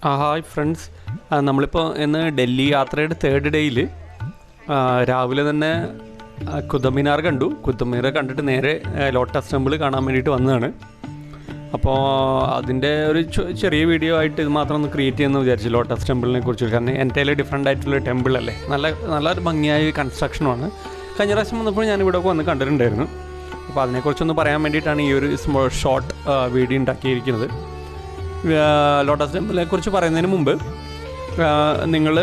Hi friends, നമ്മളിപ്പോൾ ഇന്ന് ഡൽഹി യാത്രയുടെ തേർഡ് ഡേയിൽ രാവിലെ തന്നെ കുത്തബ് മിനാർ കണ്ടു. കുത്തബ് മിനാർ കണ്ടിട്ട് നേരെ ലോട്ടസ് ടെമ്പിൾ കാണാൻ വേണ്ടിയിട്ട് വന്നതാണ്. അപ്പോൾ അതിൻ്റെ ഒരു ചെറിയ വീഡിയോ ആയിട്ട് ഇത് മാത്രം ഒന്ന് ക്രിയേറ്റ് ചെയ്യുമെന്ന് വിചാരിച്ചു ലോട്ടസ് ടെമ്പിളിനെ കുറിച്ച്. കാരണം എൻ്റെ ഡിഫറെൻ്റ് ആയിട്ടുള്ള ടെമ്പിൾ അല്ലേ, നല്ല ഭംഗിയായ കൺസ്ട്രക്ഷനുമാണ്. കഴിഞ്ഞ പ്രാവശ്യം വന്നപ്പോൾ ഞാനിവിടെ വന്ന് കണ്ടിട്ടുണ്ടായിരുന്നു. അപ്പോൾ അതിനെക്കുറിച്ചൊന്ന് പറയാൻ വേണ്ടിയിട്ടാണ് ഈ ഒരു ഷോർട്ട് വീഡിയോ ഉണ്ടാക്കിയിരിക്കുന്നത്. ലോട്ടസ് ടെമ്പിളിനെ കുറിച്ച് പറയുന്നതിന് മുമ്പ് നിങ്ങൾ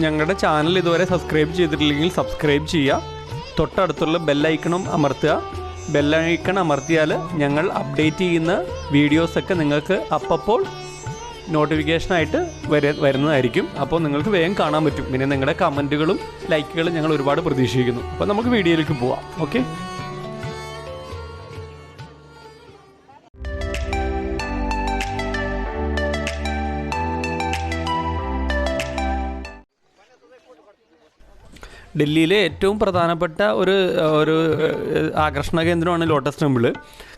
ഞങ്ങളുടെ ചാനൽ ഇതുവരെ സബ്സ്ക്രൈബ് ചെയ്തിട്ടില്ലെങ്കിൽ സബ്സ്ക്രൈബ് ചെയ്യുക. തൊട്ടടുത്തുള്ള ബെല്ലൈക്കണും അമർത്തുക. ബെല്ലൈക്കൺ അമർത്തിയാൽ ഞങ്ങൾ അപ്ഡേറ്റ് ചെയ്യുന്ന വീഡിയോസൊക്കെ നിങ്ങൾക്ക് അപ്പോൾ നോട്ടിഫിക്കേഷനായിട്ട് വരുന്നതായിരിക്കും. അപ്പോൾ നിങ്ങൾക്ക് വേഗം കാണാൻ പറ്റും. പിന്നെ നിങ്ങളുടെ കമൻറ്റുകളും ലൈക്കുകളും ഞങ്ങൾ ഒരുപാട് പ്രതീക്ഷിക്കുന്നു. അപ്പോൾ നമുക്ക് വീഡിയോയിലേക്ക് പോവാം. ഓക്കെ, ഡൽഹിയിലെ ഏറ്റവും പ്രധാനപ്പെട്ട ഒരു ആകർഷണ കേന്ദ്രമാണ് ലോട്ടസ് ടെമ്പിൾ.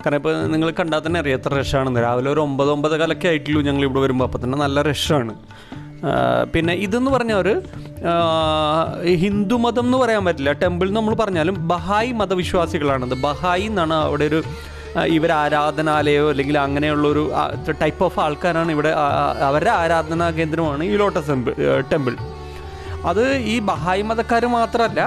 കാരണം ഇപ്പോൾ നിങ്ങൾ കണ്ടാൽ തന്നെ അറിയാം എത്ര റഷാണെന്ന്. രാവിലെ ഒരു 9-9:15 ആയിട്ടുള്ളൂ ഞങ്ങൾ ഇവിടെ വരുമ്പോൾ. അപ്പോൾ തന്നെ നല്ല റഷാണ്. പിന്നെ ഇതെന്ന് പറഞ്ഞാൽ ഒരു ഹിന്ദു മതം എന്ന് പറയാൻ പറ്റില്ല. ടെമ്പിൾ നമ്മൾ പറഞ്ഞാലും ബഹായി മതവിശ്വാസികളാണത്. ബഹായി എന്നാണ് അവിടെ ഒരു ഇവർ ആരാധനാലയോ അല്ലെങ്കിൽ അങ്ങനെയുള്ളൊരു ടൈപ്പ് ഓഫ് ആൾക്കാരാണ് ഇവിടെ. അവരുടെ ആരാധനാ കേന്ദ്രമാണ് ഈ ലോട്ടസ് ടെമ്പിൾ. അത് ഈ ബഹായി മതക്കാർ മാത്രമല്ല,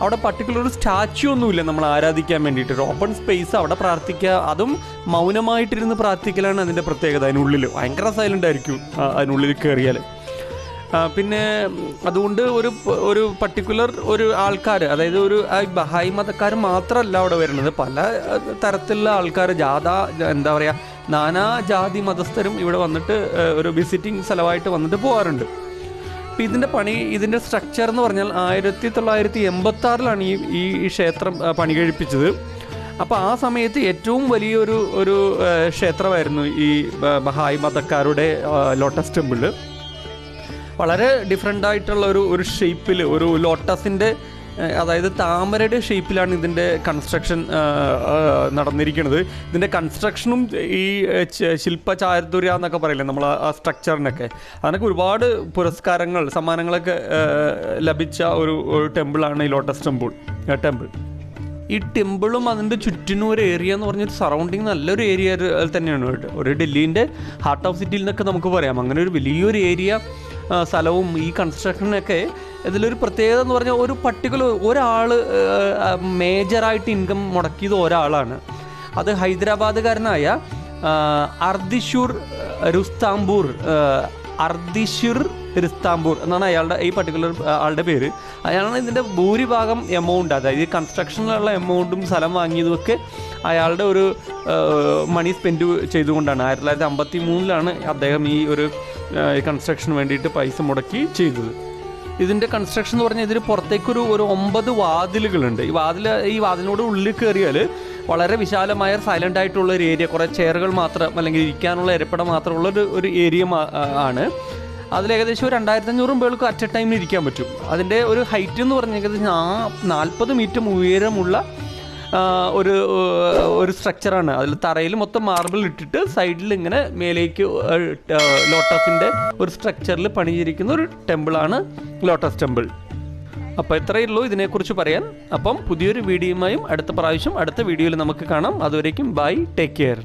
അവിടെ പർട്ടിക്കുലർ ഒരു സ്റ്റാച്യു ഒന്നുമില്ല നമ്മൾ ആരാധിക്കാൻ വേണ്ടിയിട്ട്. ഒരു ഓപ്പൺ സ്പേസ്, അവിടെ പ്രാർത്ഥിക്കുക. അതും മൗനമായിട്ടിരുന്ന് പ്രാർത്ഥിക്കലാണ് അതിൻ്റെ പ്രത്യേകത. അതിനുള്ളിൽ ഭയങ്കര സൈലൻ്റ് ആയിരിക്കും അതിനുള്ളിൽ കയറിയാൽ. പിന്നെ അതുകൊണ്ട് ഒരു പർട്ടിക്കുലർ ഒരു ആൾക്കാർ, അതായത് ഒരു ബഹായി മതക്കാർ മാത്രമല്ല അവിടെ വരുന്നത്. പല തരത്തിലുള്ള ആൾക്കാർ, എന്താ പറയുക, നാനാ ജാതി മതസ്ഥരും ഇവിടെ വന്നിട്ട് ഒരു വിസിറ്റിംഗ് സ്ഥലമായിട്ട് വന്നിട്ട് പോകാറുണ്ട്. അപ്പോൾ ഇതിൻ്റെ സ്ട്രക്ചർ എന്ന് പറഞ്ഞാൽ 1986 ഈ ക്ഷേത്രം പണി കഴിപ്പിച്ചത്. അപ്പോൾ ആ സമയത്ത് ഏറ്റവും വലിയൊരു ക്ഷേത്രമായിരുന്നു ഈ ബഹായി മതക്കാരുടെ ലോട്ടസ് ടെമ്പിൾ. വളരെ ഡിഫറെൻ്റ് ആയിട്ടുള്ള ഒരു ഷേപ്പിൽ, ഒരു ലോട്ടസിൻ്റെ, അതായത് താമരയുടെ ഷേപ്പിലാണ് ഇതിൻ്റെ കൺസ്ട്രക്ഷൻ നടന്നിരിക്കുന്നത്. ഇതിൻ്റെ കൺസ്ട്രക്ഷനും ഈ ശില്പചാതുര്യ എന്നൊക്കെ പറയില്ലേ നമ്മൾ, ആ സ്ട്രക്ചറിനൊക്കെ, അതിനൊക്കെ ഒരുപാട് പുരസ്കാരങ്ങൾ, സമ്മാനങ്ങളൊക്കെ ലഭിച്ച ഒരു ടെമ്പിളാണ് ഈ ലോട്ടസ് ടെമ്പിൾ. ഈ ടെമ്പിളും അതിൻ്റെ ചുറ്റിനും ഒരു ഏരിയ എന്ന് പറഞ്ഞൊരു സറൗണ്ടിങ് നല്ലൊരു ഏരിയ തന്നെയാണ് കേട്ടോ. ഒരു ഡൽഹീൻ്റെ ഹാർട്ട് ഓഫ് സിറ്റിയിൽ നിന്നൊക്കെ നമുക്ക് പറയാം. അങ്ങനെ ഒരു വലിയൊരു ഏരിയ സ്ഥലവും ഈ കൺസ്ട്രക്ഷനൊക്കെ. ഇതിലൊരു പ്രത്യേകത എന്ന് പറഞ്ഞാൽ ഒരു പർട്ടിക്കുലർ ഒരാൾ മേജറായിട്ട് ഇൻകം മുടക്കിയത് ഒരാളാണ്. അത് ഹൈദരാബാദുകാരനായ അർദിഷുർ രുസ്താംബൂർ എന്നാണ് ഈ പർട്ടിക്കുലർ ആളുടെ പേര്. അയാളാണ് ഇതിൻ്റെ ഭൂരിഭാഗം എമൗണ്ട്, അതായത് ഈ കൺസ്ട്രക്ഷനിലുള്ള എമൗണ്ടും സ്ഥലം വാങ്ങിയതുമൊക്കെ അയാളുടെ ഒരു മണി സ്പെൻഡ് ചെയ്തുകൊണ്ടാണ്. 1953 അദ്ദേഹം ഈ ഒരു കൺസ്ട്രക്ഷന് വേണ്ടിയിട്ട് പൈസ മുടക്കി ചെയ്തത്. ഇതിൻ്റെ കൺസ്ട്രക്ഷൻ എന്ന് പറഞ്ഞാൽ ഇതിന് പുറത്തേക്കൊരു 9 വാതിലുകളുണ്ട്. ഈ വാതിലിനോട് ഉള്ളിൽ കയറിയാൽ വളരെ വിശാലമായ സൈലൻ്റ് ആയിട്ടുള്ള ഒരു ഏരിയ, കുറേ ചെയറുകൾ മാത്രം അല്ലെങ്കിൽ ഇരിക്കാനുള്ള ഇരപ്പിടം മാത്രമുള്ള ഒരു ഏരിയ ആണ്. അതിൽ ഏകദേശം 2500 പേർക്ക് അറ്റ് എ ടൈമിൽ ഇരിക്കാൻ പറ്റും. അതിൻ്റെ ഒരു ഹൈറ്റ് എന്ന് പറഞ്ഞാൽ ഏകദേശം 40 മീറ്റർ ഉയരമുള്ള ഒരു സ്ട്രക്ചറാണ്. അതിൽ തറയിൽ മൊത്തം മാർബിൾ ഇട്ടിട്ട് സൈഡിൽ ഇങ്ങനെ മേലേക്ക് ലോട്ടസിൻ്റെ ഒരു സ്ട്രക്ചറിൽ പണിഞ്ഞിരിക്കുന്ന ഒരു ടെമ്പിളാണ് ലോട്ടസ് ടെമ്പിൾ. അപ്പോൾ ഇത്രയേ ഉള്ളൂ ഇതിനെക്കുറിച്ച് പറയാൻ. അപ്പം പുതിയൊരു വീഡിയോയുമായും അടുത്ത വീഡിയോയിൽ നമുക്ക് കാണാം. അതുവരേക്കും ബൈ, ടേക്ക് കെയർ.